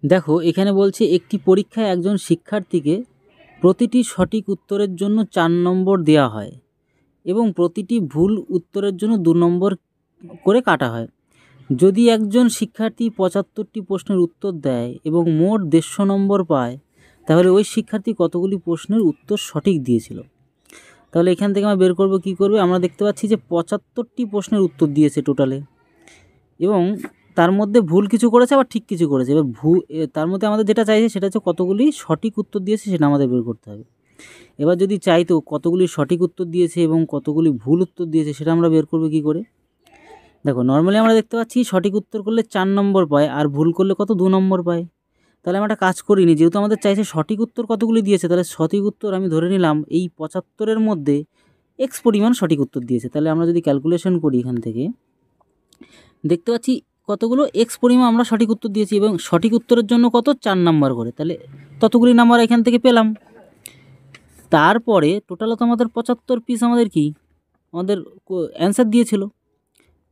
দেখো এখানে বলছে একটি পরীক্ষায় একজন শিক্ষার্থীকে প্রতিটি সঠিক উত্তরের জন্য 4 নম্বর দেওয়া হয় এবং প্রতিটি ভুল উত্তরের জন্য 2 নম্বর করে কাটা হয়। যদি একজন শিক্ষার্থী 75টি প্রশ্নের উত্তর দেয় এবং মোট 150 নম্বর পায়, তাহলে ওই শিক্ষার্থী কতগুলি প্রশ্নের উত্তর সঠিক দিয়েছিল। তাহলে এখান থেকে আমরা বের করব কী করবে, আমরা দেখতে পাচ্ছি যে 75টি প্রশ্নের উত্তর দিয়েছে টোটালে, এবং তার মধ্যে ভুল কিছু করেছে আবার ঠিক কিছু করেছে। এবার তার মধ্যে আমাদের যেটা চাইছে সেটা হচ্ছে কতগুলি সঠিক উত্তর দিয়েছে সেটা আমাদের বের করতে হবে। এবার যদি চাইতো কতগুলি সঠিক উত্তর দিয়েছে এবং কতগুলি ভুল উত্তর দিয়েছে সেটা আমরা বের করবো কী করে। দেখো নর্মালি আমরা দেখতে পাচ্ছি সঠিক উত্তর করলে 4 নম্বর পায় আর ভুল করলে কত 2 নম্বর পায়। তাহলে আমরা একটা কাজ করিনি, যেহেতু আমাদের চাইছে সঠিক উত্তর কতগুলি দিয়েছে, তাহলে সঠিক উত্তর আমি ধরে নিলাম এই 75-এর মধ্যে x পরিমাণ সঠিক উত্তর দিয়েছে। তাহলে আমরা যদি ক্যালকুলেশন করি এখান থেকে দেখতে পাচ্ছি কতগুলো x পরিমাণ আমরা সঠিক উত্তর দিয়েছি এবং সঠিক উত্তরের জন্য কত 4 নাম্বার করে, তাহলে ততগুলি নাম্বার এখান থেকে পেলাম। তারপরে টোটাল তো আমাদের 75 পিস আমাদের কি আমাদের অ্যান্সার দিয়েছিল,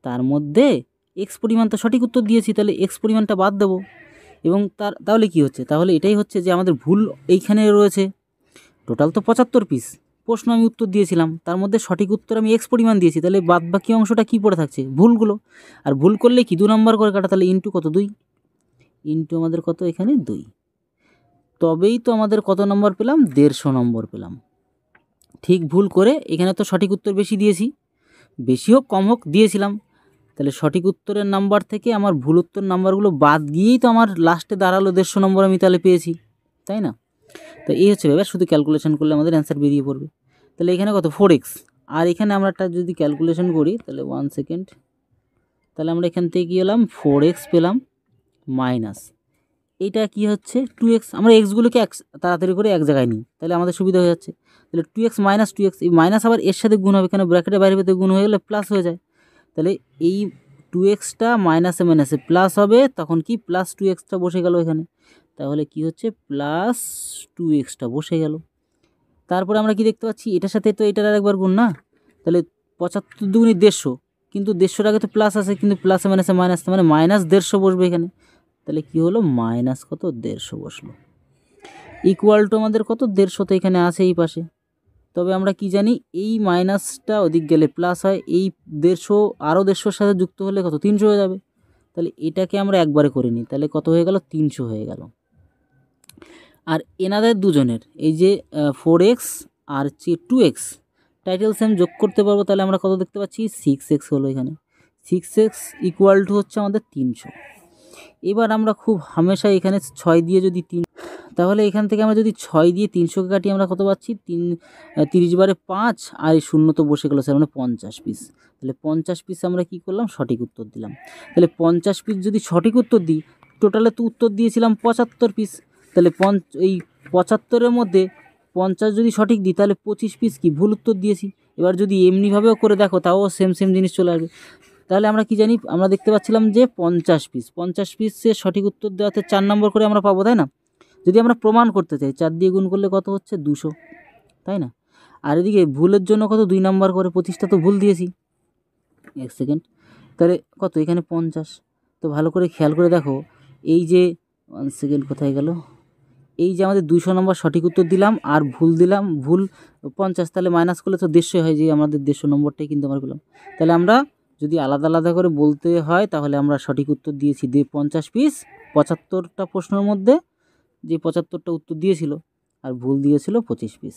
তার মধ্যে x পরিমাণ তো সঠিক উত্তর দিয়েছি, তাহলে x পরিমাণটা বাদ দেবো। এবং তাহলে কি হচ্ছে, তাহলে এটাই হচ্ছে যে আমাদের ভুল এইখানে রয়েছে। টোটাল তো 75 পিস প্রশ্ন আমি উত্তর দিয়েছিলাম, তার মধ্যে সঠিক উত্তর আমি x পরিমাণ দিয়েছি, তাহলে বাদ বাকি অংশটা কী পড়ে থাকছে, ভুলগুলো। আর ভুল করলে কি 2 নম্বর করে কাটা, তাহলে ইন্টু কত 2, ইন্টু আমাদের কত এখানে 2, তবেই তো আমাদের কত নম্বর পেলাম 150 নম্বর পেলাম। ঠিক ভুল করে এখানে তো সঠিক উত্তর বেশি দিয়েছি, বেশি হোক কম হোক দিয়েছিলাম, তাহলে সঠিক উত্তরের নাম্বার থেকে আমার ভুল উত্তর নাম্বারগুলো বাদ গিয়েই তো আমার লাস্টে দাঁড়ালো 150 নম্বর আমি তাহলে পেয়েছি, তাই না। তো এই হচ্ছে ব্যাপার, শুধু ক্যালকুলেশন করলে আমাদের অ্যান্সার বেরিয়ে পড়বে। তাহলে এখানে কত 4x, আর এখানে আমরা একটা যদি ক্যালকুলেশন করি তাহলে 1 সেকেন্ড, তাহলে আমরা এখান থেকে কী হলাম 4x পেলাম মাইনাস এইটা কি হচ্ছে 2x, আমরা এক্সগুলোকে তাড়াতাড়ি করে এক জায়গায় নিই তাহলে আমাদের সুবিধা হয়ে যাচ্ছে। তাহলে 2x মাইনাস 2x, এই মাইনাস আবার এর সাথে গুণ হবে, কেন ব্র্যাকেটের বাইরে ভেতরে গুণ হয়ে গেলে প্লাস হয়ে যায়। তাহলে এই 2xটা মাইনাসে মাইনাসে প্লাস হবে, তখন কি প্লাস 2xটা বসে গেল এখানে, তাহলে কি হচ্ছে প্লাস 2xটা বসে গেল। তারপরে আমরা কি দেখতে পাচ্ছি এটার সাথে তো এটার আরেকবার গুণ না, তাহলে 75 দুগুণে 150, কিন্তু 150-এর আগে তো প্লাস আছে, কিন্তু প্লাসে মাইনাসে মাইনাস, মানে মাইনাস 150 বসবে এখানে। তাহলে কি হলো মাইনাস কত 150 বসলো, ইকুয়াল টু আমাদের কত 150 তো এখানে আছে এই পাশে। তবে আমরা কি জানি এই মাইনাসটা ওদিক গেলে প্লাস হয়, এই 150 আরও 150-এর সাথে যুক্ত হলে কত 300 হয়ে যাবে। তাহলে এটাকে আমরা একবারে করে নিই, তাহলে কত হয়ে গেল 300 হয়ে গেল। আর এনাদের দুজনের এই যে 4x আর 2x টাইটেল সেম যোগ করতে পারবো, তাহলে আমরা কত দেখতে পাচ্ছি 6x হলো এখানে, 6x ইকুয়াল টু হচ্ছে আমাদের 300। এবার আমরা খুব হামেশা এখানে 6 দিয়ে যদি 3, তাহলে এখান থেকে আমরা যদি 6 দিয়ে 300কে কাটি আমরা কত পাচ্ছি 30 বারে 5, আর এই শূন্য তো বসে গেলো, স্যার মানে 50 পিস। তাহলে 50 পিস আমরা কি করলাম সঠিক উত্তর দিলাম। তাহলে 50 পিস যদি সঠিক উত্তর দিই, টোটালে তো উত্তর দিয়েছিলাম 75 পিস, তাহলে এই 75-এর মধ্যে 50 যদি সঠিক দিই তাহলে 25 পিস কি ভুল উত্তর দিয়েছি। এবার যদি এমনিভাবেও করে দেখো তাও সেম জিনিস চলে আসবে। তাহলে আমরা কি জানি, আমরা দেখতে পাচ্ছিলাম যে 50 পিসের সঠিক উত্তর দেওয়াতে 4 নম্বর করে আমরা পাবো, তাই না। যদি আমরা প্রমাণ করতে চাই 4 দিয়ে গুণ করলে কত হচ্ছে 200, তাই না। আর এদিকে ভুলের জন্য কত 2 নাম্বার করে, 25টা তো ভুল দিয়েছি। 1 সেকেন্ড, তাহলে কত এখানে 50। তো ভালো করে খেয়াল করে দেখো, এই যে 1 সেকেন্ড কোথায় গেল, এই যে আমাদের 200 নম্বর সঠিক উত্তর দিলাম আর ভুল দিলাম, ভুল 50, তাহলে মাইনাস করলে তো 150 হয়, যে আমাদের 150 নম্বরটাই কিন্তু আমরা পেলাম। তাহলে আমরা যদি আলাদা আলাদা করে বলতে হয় তাহলে আমরা সঠিক উত্তর দিয়েছি 50 পিস 75টা প্রশ্নের মধ্যে, যে 75টা উত্তর দিয়েছিল, আর ভুল দিয়েছিল 25 পিস।